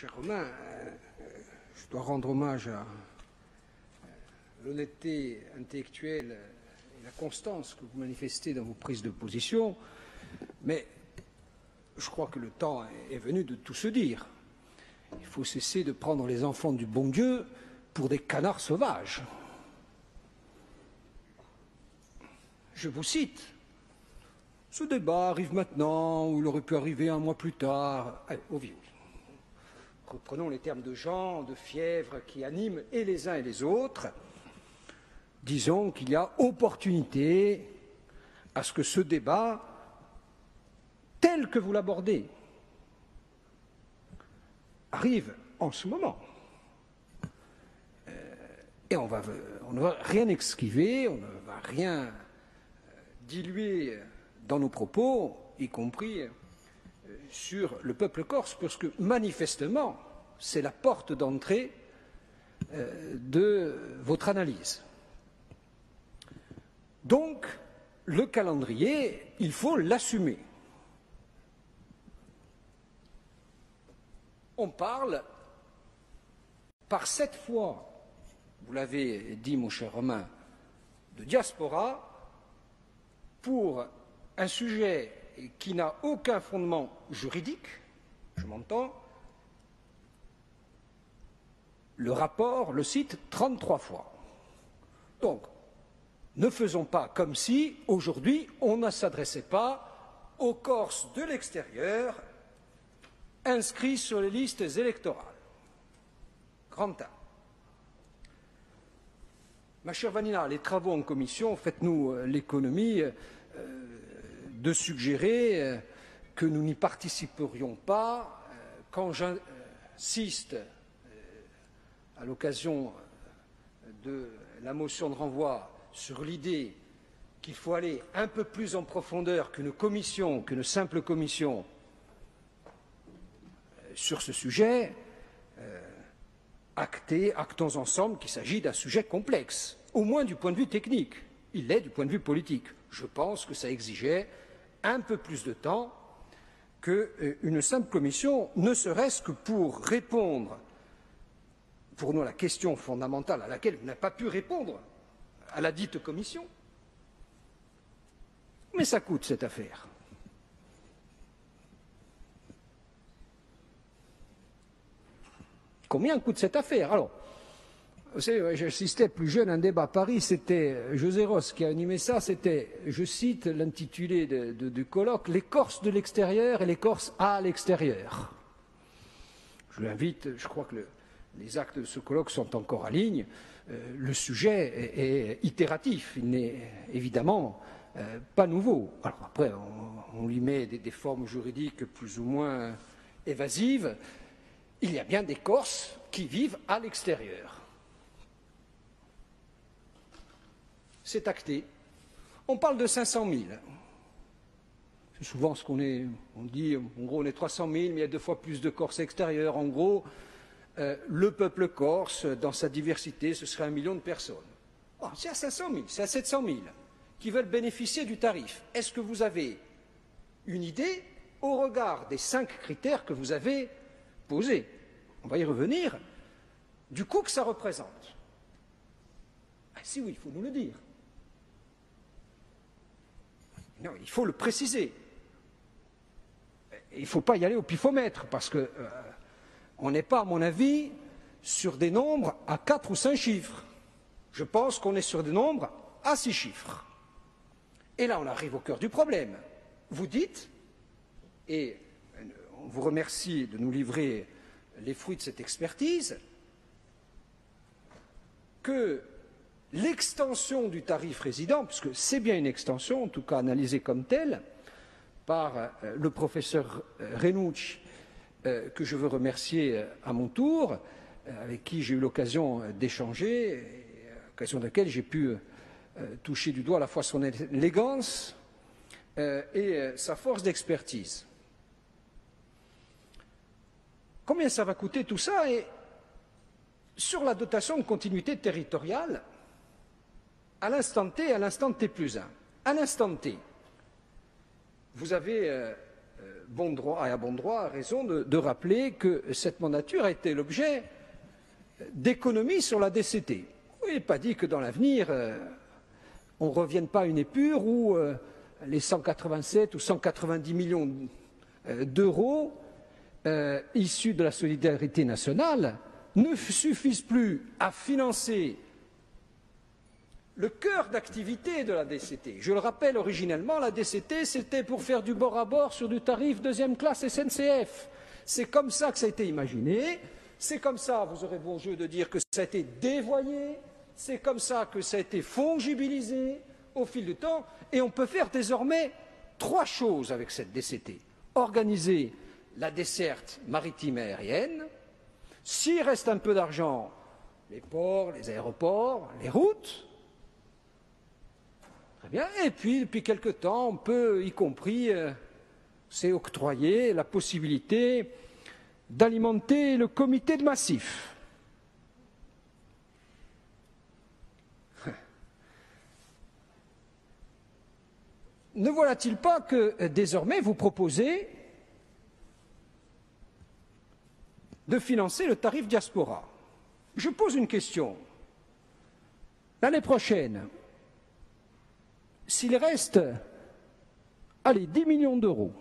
cher Romain, je dois rendre hommage à l'honnêteté intellectuelle et la constance que vous manifestez dans vos prises de position, mais je crois que le temps est venu de tout se dire. Il faut cesser de prendre les enfants du bon Dieu pour des canards sauvages. Je vous cite. Ce débat arrive maintenant, ou il aurait pu arriver un mois plus tard. Allez, au vieux. Reprenons les termes de Jean, de Fièvre, qui animent et les uns et les autres. Disons qu'il y a opportunité à ce que ce débat, tel que vous l'abordez, arrive en ce moment. Et on ne va rien esquiver, on ne va rien diluer dans nos propos, y compris sur le peuple corse, parce que manifestement, c'est la porte d'entrée de votre analyse. Donc, le calendrier, il faut l'assumer. On parle par 7 fois, vous l'avez dit mon cher Romain, de diaspora pour un sujet qui n'a aucun fondement juridique, je m'entends, le rapport le cite 33 fois. Donc, ne faisons pas comme si, aujourd'hui, on ne s'adressait pas aux Corses de l'extérieur inscrits sur les listes électorales. Grand A. Ma chère Vanina, les travaux en commission, faites-nous l'économie de suggérer que nous n'y participerions pas quand j'insiste à l'occasion de la motion de renvoi sur l'idée qu'il faut aller un peu plus en profondeur qu'une commission, qu'une simple commission sur ce sujet, actons ensemble qu'il s'agit d'un sujet complexe, au moins du point de vue technique. Il l'est du point de vue politique. Je pense que ça exigeait un peu plus de temps qu'une simple commission, ne serait-ce que pour répondre, pour nous, à la question fondamentale à laquelle vous n'avez pas pu répondre à la dite commission. Mais ça coûte cette affaire. Combien coûte cette affaire? Alors, vous savez, j'assistais plus jeune à un débat à Paris, c'était José Ross qui a animé ça, c'était, je cite l'intitulé du colloque, les Corses de l'extérieur et les Corses à l'extérieur. Je l'invite, je crois que les actes de ce colloque sont encore en ligne. Le sujet est itératif, il n'est évidemment pas nouveau. Alors après, on lui met des formes juridiques plus ou moins évasives. Il y a bien des Corses qui vivent à l'extérieur. C'est acté. On parle de 500 000. C'est souvent ce qu'on est. On dit, en gros, on est 300 000, mais il y a 2 fois plus de Corses extérieurs. En gros, le peuple corse, dans sa diversité, ce serait 1 million de personnes. Oh, c'est à 500 000, c'est à 700 000 qui veulent bénéficier du tarif. Est-ce que vous avez une idée au regard des 5 critères que vous avez posés? On va y revenir. Du coût que ça représente. Ah, si oui, il faut nous le dire. Non, il faut le préciser. Il ne faut pas y aller au pifomètre, parce que on n'est pas, à mon avis, sur des nombres à 4 ou 5 chiffres. Je pense qu'on est sur des nombres à 6 chiffres. Et là, on arrive au cœur du problème. Vous dites, et on vous remercie de nous livrer les fruits de cette expertise, que l'extension du tarif résident, puisque c'est bien une extension, en tout cas analysée comme telle, par le professeur Renucci, que je veux remercier à mon tour, avec qui j'ai eu l'occasion d'échanger, à l'occasion de laquelle j'ai pu toucher du doigt à la fois son élégance et sa force d'expertise. Combien ça va coûter tout ça? Et sur la dotation de continuité territoriale, à l'instant T, à l'instant T+1. À l'instant T, vous avez bon droit, et à bon droit, a raison de rappeler que cette mandature a été l'objet d'économies sur la DCT. Il n'est pas dit que dans l'avenir, on ne revienne pas à une épure où les 187 ou 190 millions d'euros issus de la solidarité nationale ne suffisent plus à financer le cœur d'activité de la DCT. Je le rappelle, originellement, la DCT, c'était pour faire du bord à bord sur du tarif deuxième classe SNCF. C'est comme ça que ça a été imaginé. C'est comme ça, vous aurez bon jeu de dire que ça a été dévoyé. C'est comme ça que ça a été fongibilisé au fil du temps. Et on peut faire désormais 3 choses avec cette DCT. Organiser la desserte maritime et aérienne. S'il reste un peu d'argent, les ports, les aéroports, les routes. Très bien. Et puis, depuis quelque temps, on peut, y compris, c'est octroyer la possibilité d'alimenter le comité de massif. Ne voilà-t-il pas que désormais vous proposez de financer le tarif diaspora? Je pose une question. L'année prochaine, s'il reste, allez, 10 millions d'euros,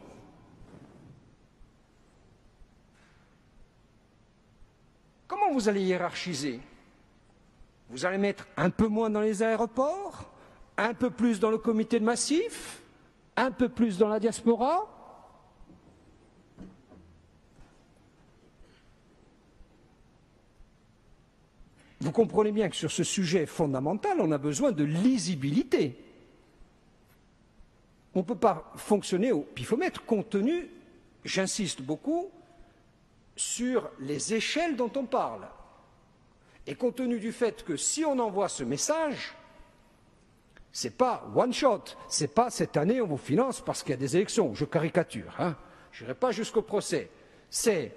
comment vous allez hiérarchiser? Vous allez mettre un peu moins dans les aéroports, un peu plus dans le comité de massif, un peu plus dans la diaspora? Vous comprenez bien que sur ce sujet fondamental, on a besoin de lisibilité. On ne peut pas fonctionner au pifomètre compte tenu, j'insiste beaucoup, sur les échelles dont on parle. Et compte tenu du fait que si on envoie ce message, ce n'est pas one shot, ce n'est pas cette année on vous finance parce qu'il y a des élections, je caricature, hein. Je n'irai pas jusqu'au procès. C'est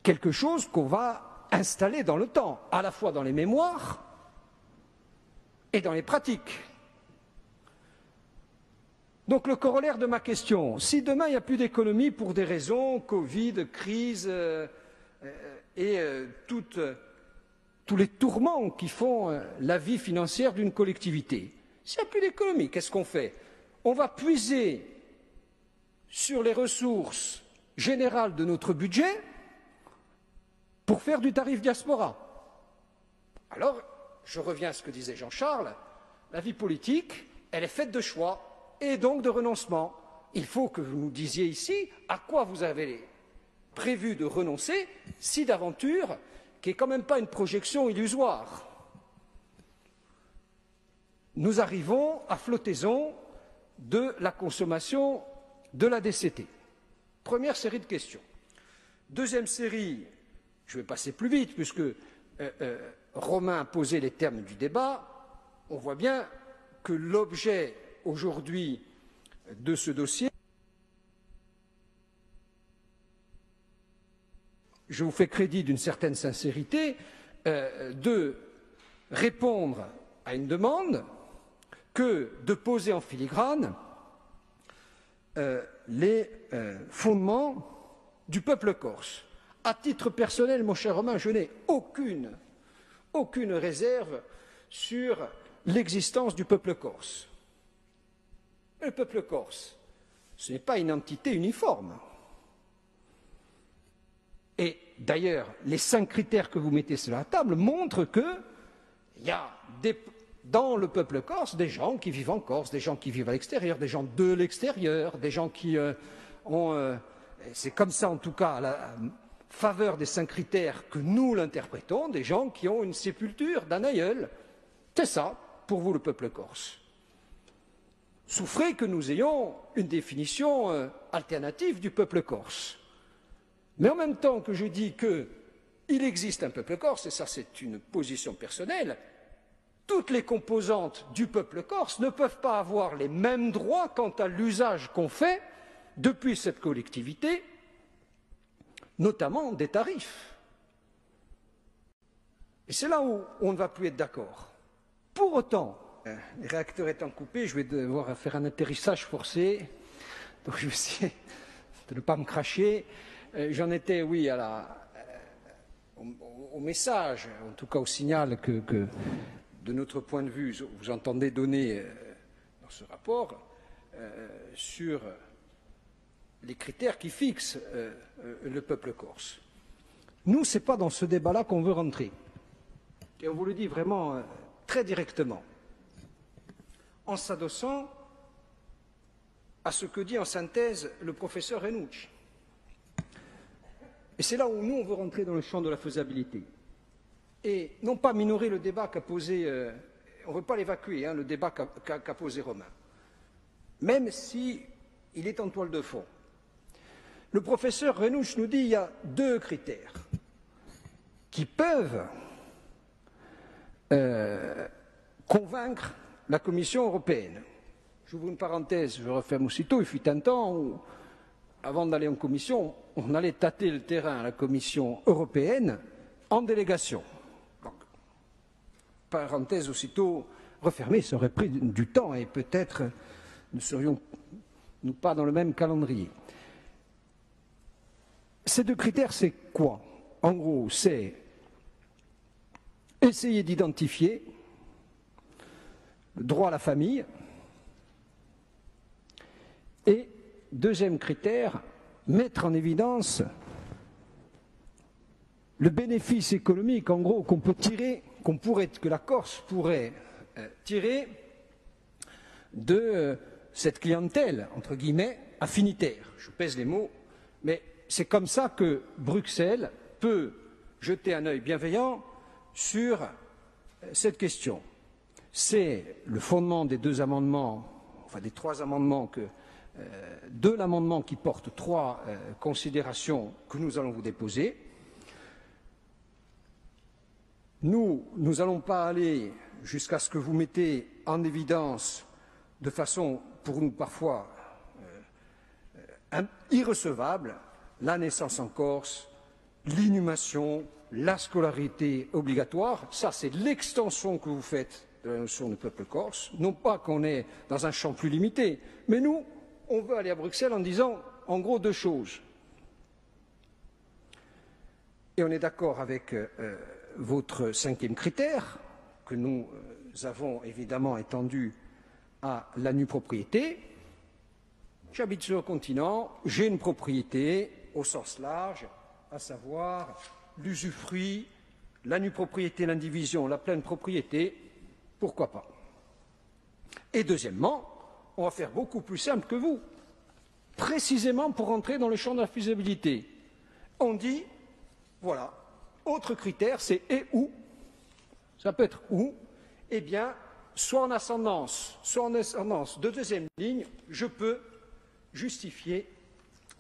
quelque chose qu'on va installer dans le temps, à la fois dans les mémoires et dans les pratiques. Donc le corollaire de ma question, si demain il n'y a plus d'économie pour des raisons, Covid, crise et tous les tourments qui font la vie financière d'une collectivité, s'il n'y a plus d'économie, qu'est-ce qu'on fait? On va puiser sur les ressources générales de notre budget pour faire du tarif diaspora. Alors, je reviens à ce que disait Jean-Charles, la vie politique, elle est faite de choix et donc de renoncement. Il faut que vous nous disiez ici à quoi vous avez prévu de renoncer si d'aventure, qui n'est quand même pas une projection illusoire, nous arrivons à flottaison de la consommation de la DCT. Première série de questions. Deuxième série, je vais passer plus vite puisque Romain a posé les termes du débat. On voit bien que l'objet aujourd'hui de ce dossier, je vous fais crédit d'une certaine sincérité, de répondre à une demande que de poser en filigrane les fondements du peuple corse. À titre personnel, mon cher Romain, je n'ai aucune réserve sur l'existence du peuple corse. Le peuple corse, ce n'est pas une entité uniforme. Et d'ailleurs, les 5 critères que vous mettez sur la table montrent qu'il y a dans le peuple corse des gens qui vivent en Corse, des gens qui vivent à l'extérieur, des gens de l'extérieur, des gens qui ont... c'est comme ça en tout cas à la faveur des 5 critères que nous l'interprétons, des gens qui ont une sépulture d'un aïeul. C'est ça, pour vous, le peuple corse. Souffrez que nous ayons une définition alternative du peuple corse. Mais en même temps que je dis qu'il existe un peuple corse, et ça c'est une position personnelle, toutes les composantes du peuple corse ne peuvent pas avoir les mêmes droits quant à l'usage qu'on fait depuis cette collectivité, notamment des tarifs. Et c'est là où on ne va plus être d'accord. Pour autant, les réacteurs étant coupés, je vais devoir faire un atterrissage forcé. donc je vais essayer de ne pas me cracher. J'en étais, oui, au message, en tout cas au signal que de notre point de vue, vous entendez donner dans ce rapport sur les critères qui fixent le peuple corse. Nous, ce n'est pas dans ce débat-là qu'on veut rentrer. Et on vous le dit vraiment très directement, en s'adossant à ce que dit en synthèse le professeur Renouch. Et c'est là où nous, on veut rentrer dans le champ de la faisabilité. Et non pas minorer le débat qu'a posé, on ne veut pas l'évacuer, le débat qu'a posé Romain, même si il est en toile de fond. Le professeur Renouch nous dit qu'il y a deux critères qui peuvent convaincre la Commission européenne. J'ouvre une parenthèse, je referme aussitôt, il fut un temps où, avant d'aller en commission, on allait tâter le terrain à la Commission européenne en délégation. Donc, parenthèse aussitôt refermée, ça aurait pris du temps et peut-être ne serions-nous pas dans le même calendrier. Ces deux critères, c'est quoi? En gros, c'est essayer d'identifier le droit à la famille et, deuxième critère, mettre en évidence le bénéfice économique, en gros, que la Corse pourrait tirer de cette clientèle, entre guillemets, affinitaire. Je pèse les mots, mais c'est comme ça que Bruxelles peut jeter un œil bienveillant sur cette question. C'est le fondement des deux amendements, enfin des trois amendements de l'amendement qui porte trois considérations que nous allons vous déposer. Nous n'allons pas aller jusqu'à ce que vous mettez en évidence de façon, pour nous parfois, irrecevable, la naissance en Corse, l'inhumation, la scolarité obligatoire. Ça, c'est l'extension que vous faites de la notion de peuple corse. Non pas qu'on est dans un champ plus limité, mais nous, on veut aller à Bruxelles en disant, en gros, deux choses. Et on est d'accord avec votre cinquième critère, que nous avons évidemment étendu à la nue propriété. J'habite sur le continent, j'ai une propriété au sens large, à savoir l'usufruit, la nue propriété, l'indivision, la pleine propriété, pourquoi pas. Et deuxièmement, on va faire beaucoup plus simple que vous, précisément pour rentrer dans le champ de la faisabilité. On dit, voilà, autre critère, c'est et où. Ça peut être où. Eh bien, soit en ascendance de deuxième ligne, je peux justifier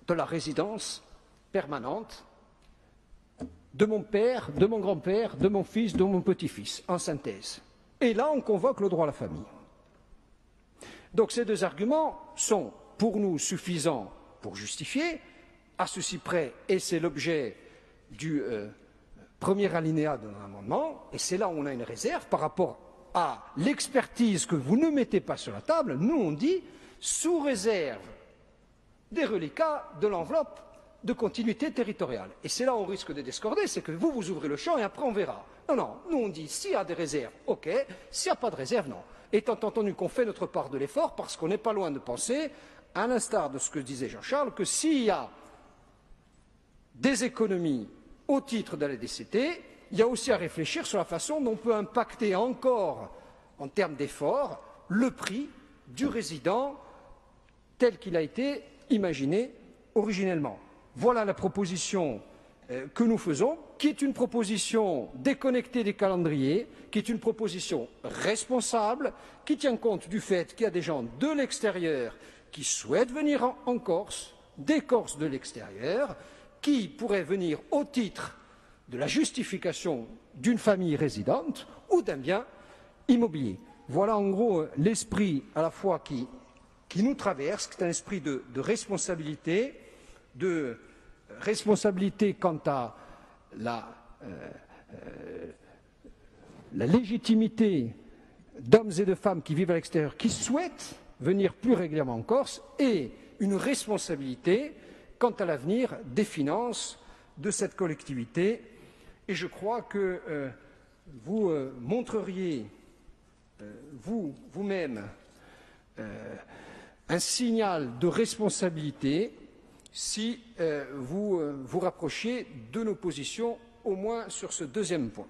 de la résidence permanente de mon père, de mon grand-père, de mon fils, de mon petit-fils, en synthèse. Et là, on convoque le droit à la famille. Donc ces deux arguments sont pour nous suffisants pour justifier, à ceci près, et c'est l'objet du premier alinéa de notre amendement, et c'est là où on a une réserve par rapport à l'expertise que vous ne mettez pas sur la table. Nous, on dit, sous réserve des reliquats de l'enveloppe de continuité territoriale. Et c'est là où on risque de discorder, c'est que vous ouvrez le champ et après on verra. Non, nous on dit, s'il y a des réserves, ok, s'il n'y a pas de réserve, non. Étant entendu qu'on fait notre part de l'effort, parce qu'on n'est pas loin de penser, à l'instar de ce que disait Jean-Charles, que s'il y a des économies au titre de la DCT, il y a aussi à réfléchir sur la façon dont on peut impacter encore, en termes d'effort, le prix du résident tel qu'il a été imaginé originellement. Voilà la proposition que nous faisons, qui est une proposition déconnectée des calendriers, qui est une proposition responsable, qui tient compte du fait qu'il y a des gens de l'extérieur qui souhaitent venir en Corse, des Corses de l'extérieur, qui pourraient venir au titre de la justification d'une famille résidente ou d'un bien immobilier. Voilà en gros l'esprit à la fois qui nous traverse, qui est un esprit de responsabilité quant à la légitimité d'hommes et de femmes qui vivent à l'extérieur, qui souhaitent venir plus régulièrement en Corse, et une responsabilité quant à l'avenir des finances de cette collectivité. Et je crois que vous montreriez vous-même un signal de responsabilité si vous vous rapprochiez de nos positions, au moins sur ce deuxième point.